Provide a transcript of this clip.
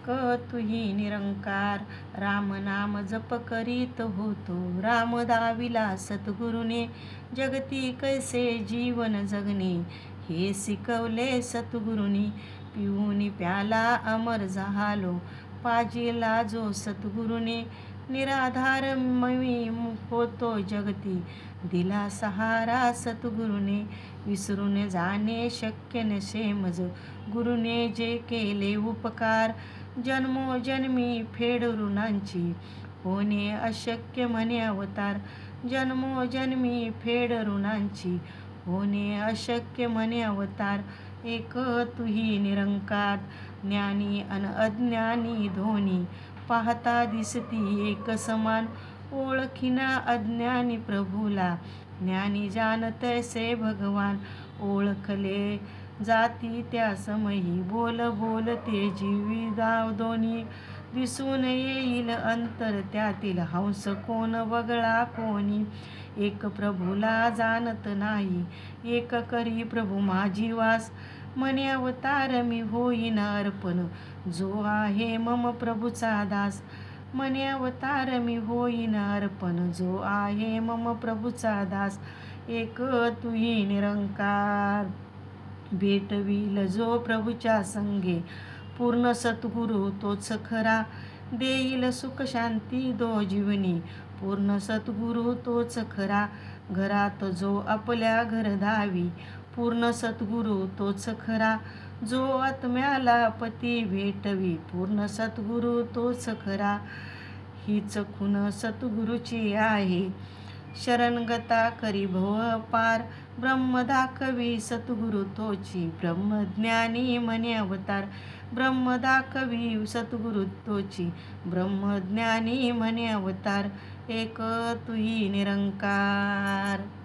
एक तुही निरंकार. राम नाम जप करीत होतो, राम दाविला सद्गुरुने. जगती कैसे जीवन जगणे, हे शिकवले सद्गुरुनी. पिऊनी प्याला अमर झालो, पाजिला जो सद्गुरुने. निराधार मी होतो जगती, दिला सहारा सद्गुरुने. विसरून जाणे शक्य नसे मज, गुरुने जे केले उपकार. जन्मोजन्मी फेड ऋणांची, होणे अशक्य म्हणे अवतार. जन्मोजन्मी फेड ऋणांची, होणे अशक्य म्हणे अवतार. एक तुही निरंकार. ज्ञानी अन अज्ञानी दोन्ही, पाहता दिसती एक समान. ओळखीना अज्ञानी प्रभूला, ज्ञानी जाणतैसे भगवान. ओळखले जाती त्या समही, बोल बोलते जीवी दोन्ही. दिसून येईल अंतर त्यातील, हंस कोण वगळा कोणी. एक प्रभूला जाणत नाही, एक करी प्रभू माझी वास. म्हणे अवतार मी होईन अर्पण, जो आहे मम प्रभूचा दास. म्हणे अवतार मी होईन अर्पण, जो आहे मम प्रभूचा दास. एक तुही निरंकार. भेटविल जो प्रभूच्या संगे, पूर्ण सद्गुरु तोच खरा. देईल सुख शांती दो जीवनी, पूर्ण सद्गुरु तोच खरा. घरात जो आपल्या घर धावी, पूर्ण सद्गुरु तोच खरा. जो आत्म्याला पती भेटवी, पूर्ण सद्गुरु तोच खरा. हीच खूण सद्गुरुची आहे, शरणगता करी भव पार. ब्रह्म दाखवी सद्गुरु तोची, ब्रह्मज्ञानी म्हणे अवतार. ब्रह्म दाखवी सद्गुरु तोची, ब्रह्मज्ञानी म्हणे अवतार. एक तुही निरंकार.